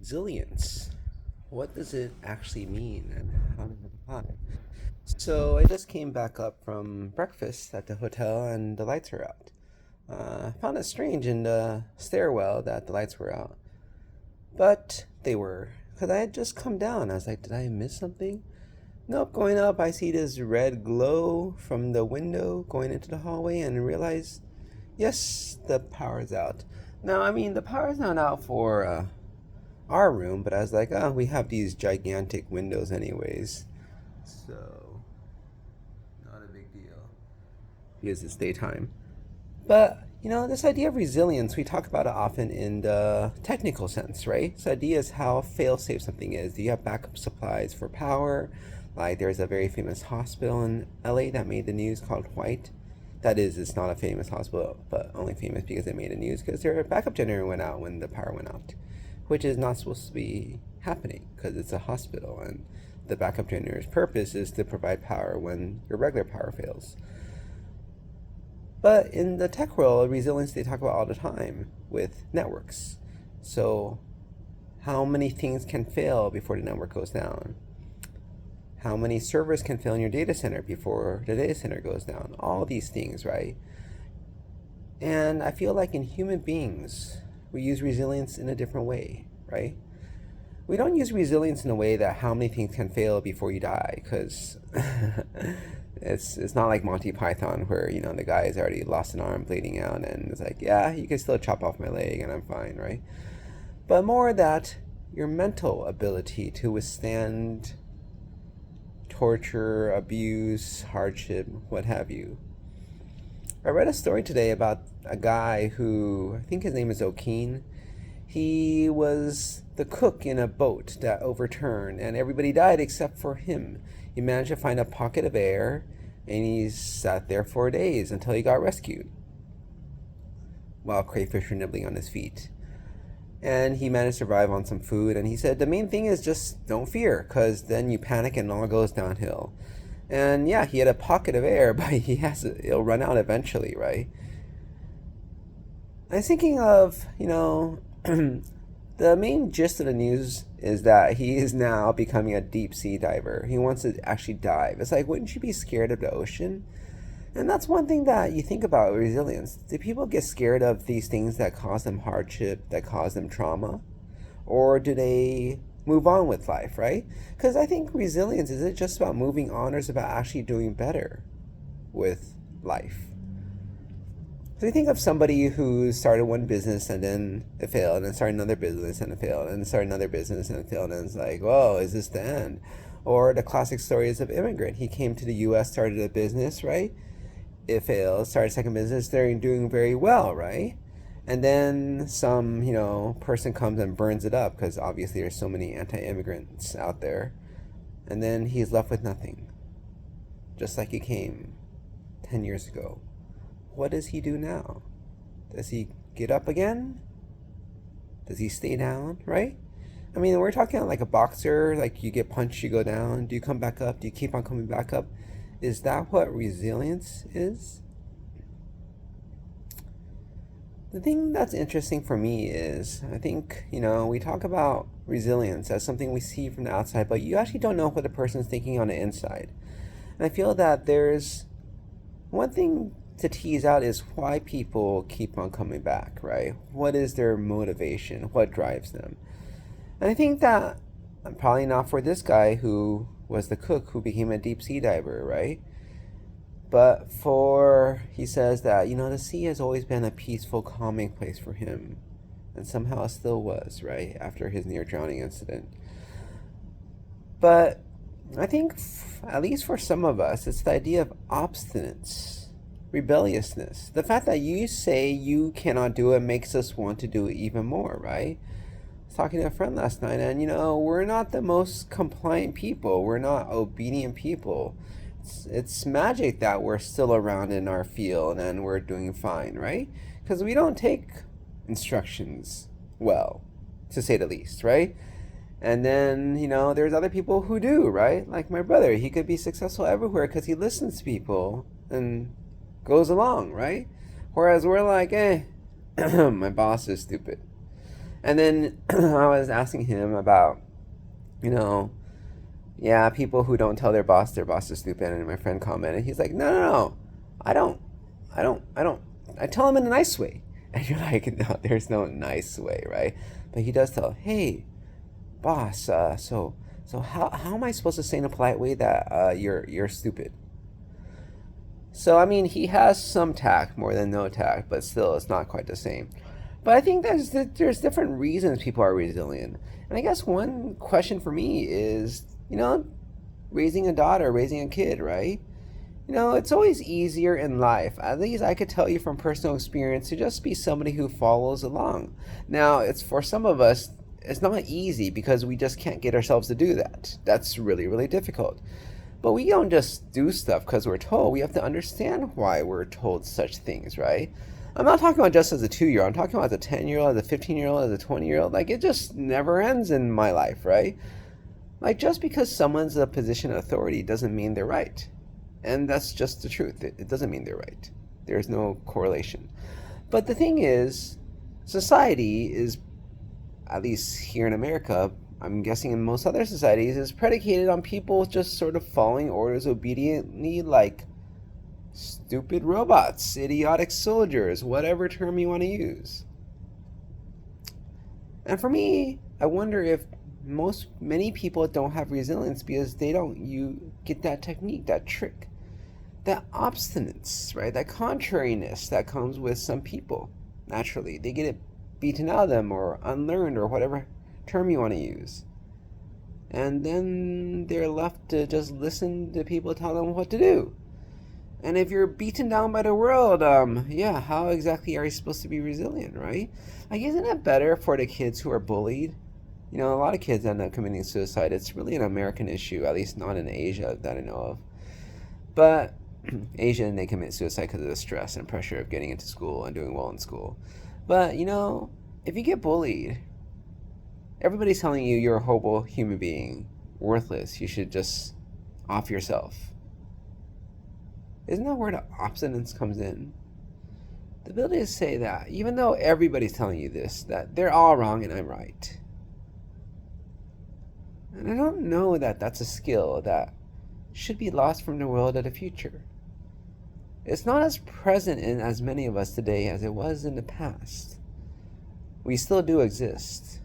Resilience. What does it actually mean and how does it apply? So I just came back up from breakfast at the hotel and the lights were out. I found it strange in the stairwell that the lights were out, but they were because I had just come down. I was like, did I miss something? Nope, going up, I see this red glow from the window going into the hallway and realize, yes, the power's out. Now, I mean, the power's not out for our room, but I was like, oh, we have these gigantic windows anyways, so not a big deal because it's daytime. But this idea of resilience, we talk about it often in the technical sense, right? This idea is how fail-safe something is. Do you have backup supplies for power? Like there's a very famous hospital in LA that made the news called White. That is, it's not a famous hospital, but only famous because it made the news because their backup generator went out when the power went out, which is not supposed to be happening because it's a hospital and the backup generator's purpose is to provide power when your regular power fails. But in the tech world, resilience they talk about all the time with networks. So, how many things can fail before the network goes down? How many servers can fail in your data center before the data center goes down? All these things, right? And I feel like in human beings, we use resilience in a different way, right? We don't use resilience in a way that how many things can fail before you die, because it's not like Monty Python where the guy has already lost an arm, bleeding out, and it's like, yeah, you can still chop off my leg and I'm fine, right? But more that your mental ability to withstand torture, abuse, hardship, what have you. I read a story today about a guy who, I think his name is O'Keen. He was the cook in a boat that overturned and everybody died except for him. He managed to find a pocket of air and he sat there for days until he got rescued while crayfish were nibbling on his feet. And he managed to survive on some food, and he said the main thing is just don't fear, because then you panic and it all goes downhill. And yeah, he had a pocket of air, but it'll run out eventually, right? I was thinking of, the main gist of the news is that he is now becoming a deep sea diver. He wants to actually dive. It's like, wouldn't you be scared of the ocean? And that's one thing that you think about resilience. Do people get scared of these things that cause them hardship, that cause them trauma? Or do they move on with life, right? Because I think resilience isn't just about moving on, or it's about actually doing better with life. So you think of somebody who started one business and then it failed, and then started another business and it failed, and then started another business and it failed, and it's like, whoa, is this the end? Or the classic stories of immigrant. He came to the U.S., started a business, right? It failed, started a second business, they're doing very well, right? And then some, person comes and burns it up because obviously there's so many anti-immigrants out there. And then he's left with nothing. Just like he came 10 years ago. What does he do now? Does he get up again? Does he stay down, right? I mean, we're talking like a boxer, like you get punched, you go down. Do you come back up? Do you keep on coming back up? Is that what resilience is? The thing that's interesting for me is, I think, we talk about resilience as something we see from the outside, but you actually don't know what the person's thinking on the inside. And I feel that there's one thing to tease out is why people keep on coming back, right? What is their motivation? What drives them? And I think that probably not for this guy who was the cook who became a deep sea diver, right? But he says that, the sea has always been a peaceful, calming place for him. And somehow it still was, right? After his near drowning incident. But I think, at least for some of us, it's the idea of obstinance, rebelliousness. The fact that you say you cannot do it makes us want to do it even more, right? I was talking to a friend last night, and we're not the most compliant people. We're not obedient people. It's magic that we're still around in our field and we're doing fine, right? Because we don't take instructions well, to say the least, right? And then, there's other people who do, right? Like my brother, he could be successful everywhere because he listens to people and goes along, right? Whereas we're like, my boss is stupid. And then I was asking him about, you know, yeah, people who don't tell their boss is stupid. And my friend commented, he's like, no, no, no, I don't, I don't, I tell him in a nice way. And you're like, no, there's no nice way, right? But he does tell, hey, boss, so how am I supposed to say in a polite way that you're stupid? So I mean, he has some tact, more than no tact, but still, it's not quite the same. But I think there's different reasons people are resilient, and I guess one question for me is, raising a daughter, raising a kid, right? It's always easier in life. At least I could tell you from personal experience to just be somebody who follows along. Now, it's for some of us, it's not easy because we just can't get ourselves to do that. That's really, really difficult. But we don't just do stuff because we're told. We have to understand why we're told such things, right? I'm not talking about just as a 2-year-old. I'm talking about as a 10-year-old, as a 15-year-old, as a 20-year-old. Like, it just never ends in my life, right? Like, just because someone's a position of authority doesn't mean they're right. And that's just the truth. It doesn't mean they're right. There's no correlation. But the thing is, society is, at least here in America, I'm guessing in most other societies, is predicated on people just sort of following orders obediently, like stupid robots, idiotic soldiers, whatever term you want to use. And for me, I wonder if many people don't have resilience because they don't you get that technique, that trick, that obstinance, right? That contrariness that comes with some people. Naturally, they get it beaten out of them or unlearned or whatever term you want to use. And then they're left to just listen to people tell them what to do. And if you're beaten down by the world, yeah, how exactly are you supposed to be resilient, right? Like, isn't it better for the kids who are bullied? A lot of kids end up committing suicide. It's really an American issue, at least not in Asia that I know of. But Asian, they commit suicide because of the stress and pressure of getting into school and doing well in school. But, if you get bullied, everybody's telling you you're a horrible human being, worthless. You should just off yourself. Isn't that where the obstinance comes in? The ability to say that, even though everybody's telling you this, that they're all wrong and I'm right. And I don't know that that's a skill that should be lost from the world of the future. It's not as present in as many of us today as it was in the past. We still do exist.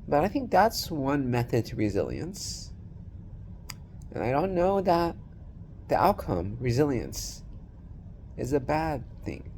But I think that's one method to resilience. And I don't know that the outcome, resilience, is a bad thing.